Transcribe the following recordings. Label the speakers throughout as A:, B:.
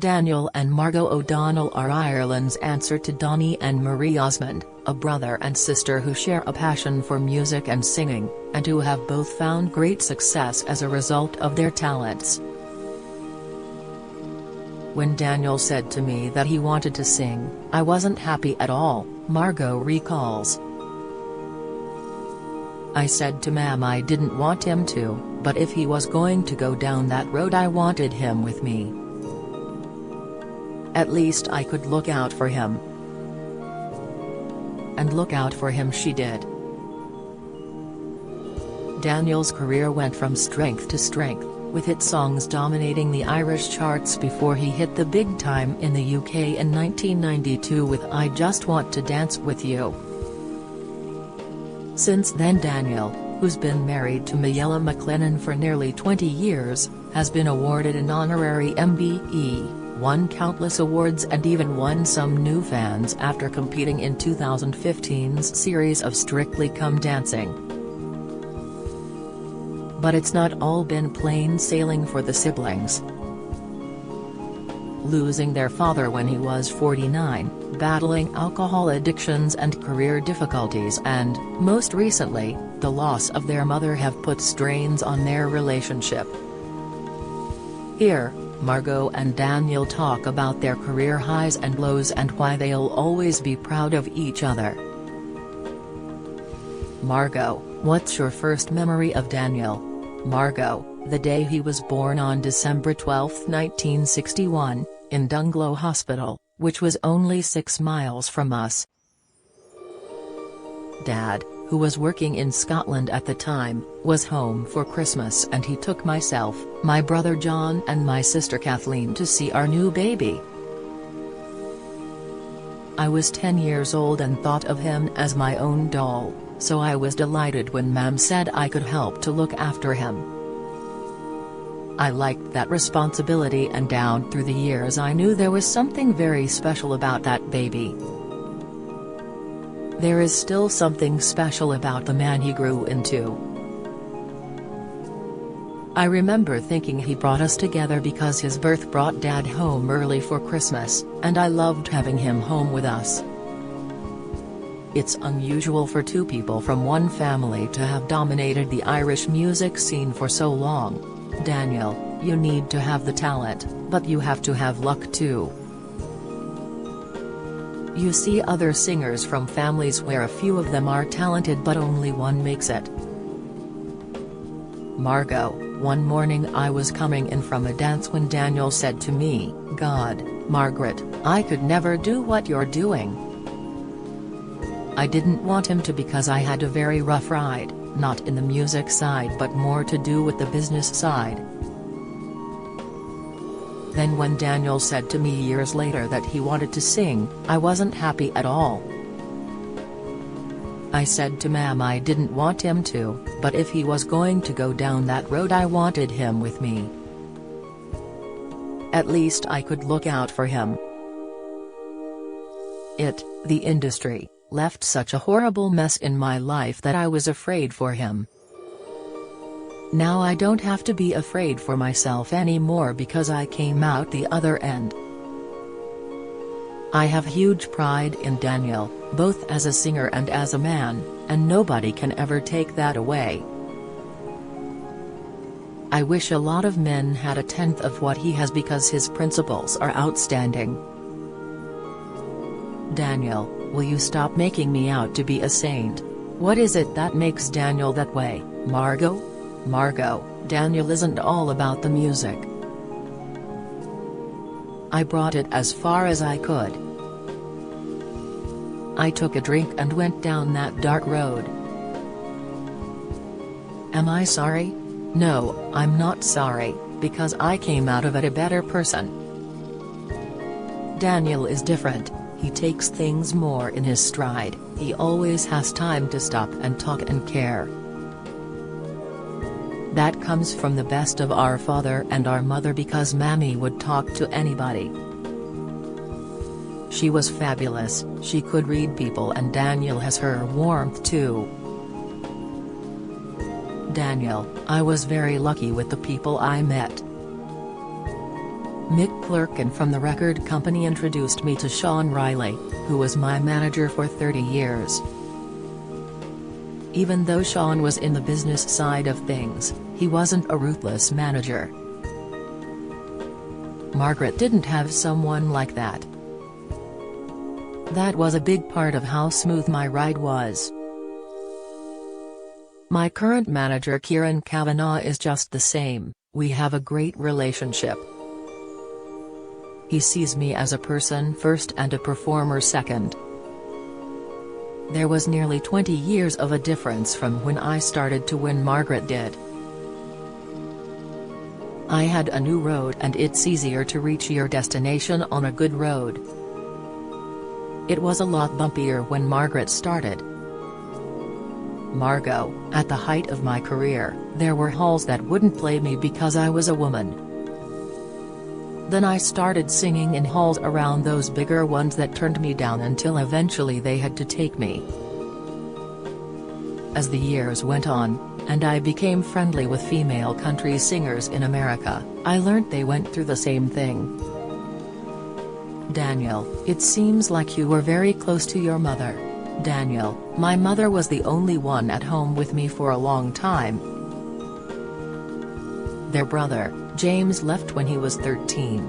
A: Daniel and Margo O'Donnell are Ireland's answer to Donny and Marie Osmond, a brother and sister who share a passion for music and singing, and who have both found great success as a result of their talents. When Daniel said to me that he wanted to sing, I wasn't happy at all, Margo recalls. I said to Mam I didn't want him to, but if he was going to go down that road I wanted him with me. At least I could look out for him. And look out for him she did. Daniel's career went from strength to strength, with hit songs dominating the Irish charts before he hit the big time in the UK in 1992 with I Just Want to Dance With You. Since then Daniel, who's been married to Miella McLennan for nearly 20 years, has been awarded an honorary MBE, won countless awards and even won some new fans after competing in 2015's series of Strictly Come Dancing. But it's not all been plain sailing for the siblings. Losing their father when he was 49, battling alcohol addictions and career difficulties and, most recently, the loss of their mother have put strains on their relationship. Here, Margo and Daniel talk about their career highs and lows and why they'll always be proud of each other. Margo, what's your first memory of Daniel? Margo, the day he was born on December 12, 1961, in Dunglow Hospital, which was only 6 miles from us. Dad, who was working in Scotland at the time, was home for Christmas and he took myself, my brother John and my sister Kathleen to see our new baby. I was 10 years old and thought of him as my own doll, so I was delighted when Mam said I could help to look after him. I liked that responsibility and down through the years I knew there was something very special about that baby. There is still something special about the man he grew into. I remember thinking he brought us together because his birth brought Dad home early for Christmas, and I loved having him home with us. It's unusual for two people from one family to have dominated the Irish music scene for so long. Daniel, you need to have the talent, but you have to have luck too. You see other singers from families where a few of them are talented but only one makes it. Margo, one morning I was coming in from a dance when Daniel said to me, "God, Margaret, I could never do what you're doing." I didn't want him to because I had a very rough ride, not in the music side but more to do with the business side. Then when Daniel said to me years later that he wanted to sing, I wasn't happy at all. I said to Mam I didn't want him to, but if he was going to go down that road I wanted him with me. At least I could look out for him. The industry, left such a horrible mess in my life that I was afraid for him. Now I don't have to be afraid for myself anymore because I came out the other end. I have huge pride in Daniel, both as a singer and as a man, and nobody can ever take that away. I wish a lot of men had a tenth of what he has because his principles are outstanding. Daniel, will you stop making me out to be a saint? What is it that makes Daniel that way, Margo? Margo, Daniel isn't all about the music. I brought it as far as I could. I took a drink and went down that dark road. Am I sorry? No, I'm not sorry, because I came out of it a better person. Daniel is different, he takes things more in his stride, he always has time to stop and talk and care. That comes from the best of our father and our mother because Mammy would talk to anybody. She was fabulous, she could read people and Daniel has her warmth too. Daniel, I was very lucky with the people I met. Mick Clerkin from the record company introduced me to Sean Riley, who was my manager for 30 years. Even though Sean was in the business side of things, he wasn't a ruthless manager. Margaret didn't have someone like that. That was a big part of how smooth my ride was. My current manager Kieran Kavanagh is just the same. We have a great relationship. He sees me as a person first and a performer second. There was nearly 20 years of a difference from when I started to when Margaret did. I had a new road and it's easier to reach your destination on a good road. It was a lot bumpier when Margaret started. Margo, at the height of my career, there were halls that wouldn't play me because I was a woman. Then I started singing in halls around those bigger ones that turned me down until eventually they had to take me. As the years went on, and I became friendly with female country singers in America, I learned they went through the same thing. Daniel, it seems like you were very close to your mother. Daniel, my mother was the only one at home with me for a long time. Their brother, James, left when he was 13.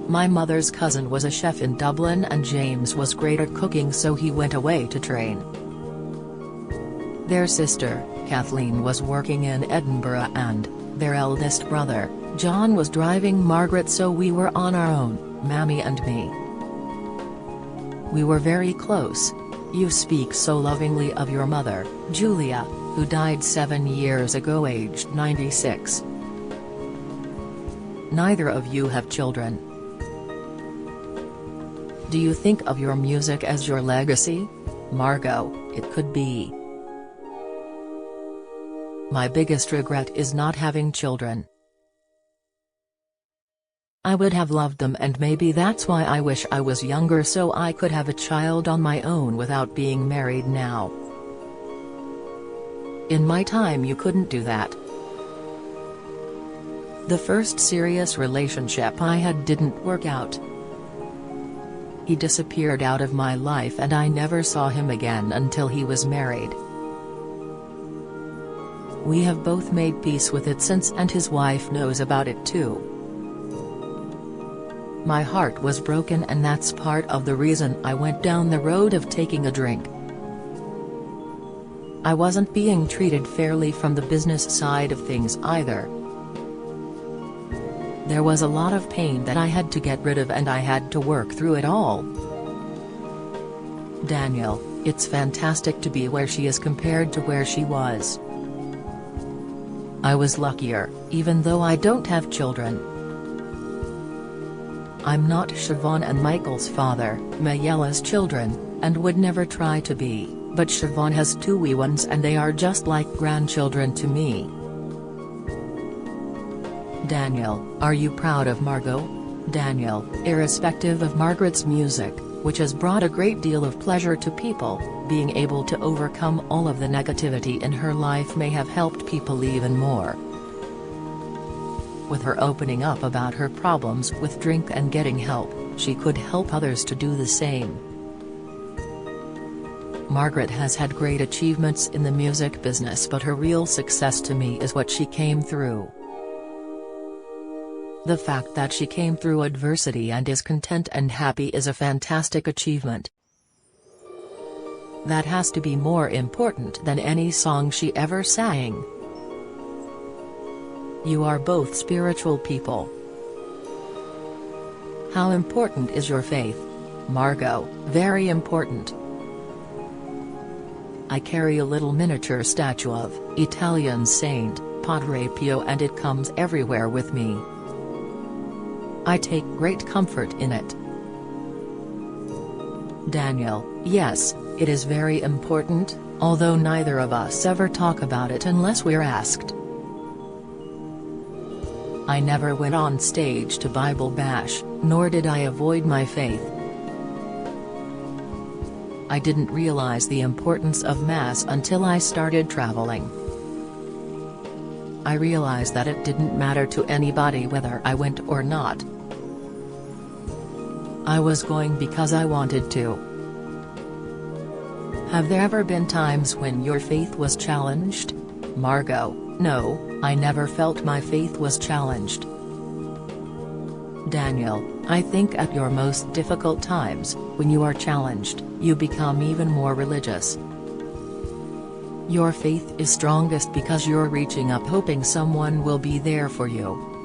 A: My mother's cousin was a chef in Dublin and James was great at cooking, so he went away to train. Their sister, Kathleen, was working in Edinburgh and their eldest brother, John, was driving Margaret, so we were on our own, Mammy and me. We were very close. You speak so lovingly of your mother, Julia, who died 7 years ago aged 96. Neither of you have children. Do you think of your music as your legacy? Margo, it could be. My biggest regret is not having children. I would have loved them, and maybe that's why I wish I was younger so I could have a child on my own without being married now. In my time you couldn't do that. The first serious relationship I had didn't work out. He disappeared out of my life and I never saw him again until he was married. We have both made peace with it since, and his wife knows about it too. My heart was broken, and that's part of the reason I went down the road of taking a drink. I wasn't being treated fairly from the business side of things either. There was a lot of pain that I had to get rid of, and I had to work through it all. Daniel, it's fantastic to be where she is compared to where she was. I was luckier, even though I don't have children. I'm not Siobhan and Michael's father, Mayella's children, and would never try to be, but Siobhan has 2 wee ones and they are just like grandchildren to me. Daniel, are you proud of Margo? Daniel, irrespective of Margaret's music, which has brought a great deal of pleasure to people, being able to overcome all of the negativity in her life may have helped people even more. With her opening up about her problems with drink and getting help, she could help others to do the same. Margaret has had great achievements in the music business, but her real success to me is what she came through. The fact that she came through adversity and is content and happy is a fantastic achievement. That has to be more important than any song she ever sang. You are both spiritual people. How important is your faith? Margo, very important. I carry a little miniature statue of Italian Saint Padre Pio and it comes everywhere with me. I take great comfort in it. Daniel, yes, it is very important, although neither of us ever talk about it unless we're asked. I never went on stage to Bible bash, nor did I avoid my faith. I didn't realize the importance of Mass until I started traveling. I realized that it didn't matter to anybody whether I went or not. I was going because I wanted to. Have there ever been times when your faith was challenged? Margo: No, I never felt my faith was challenged. Daniel: I think at your most difficult times, when you are challenged, you become even more religious. Your faith is strongest because you're reaching up hoping someone will be there for you.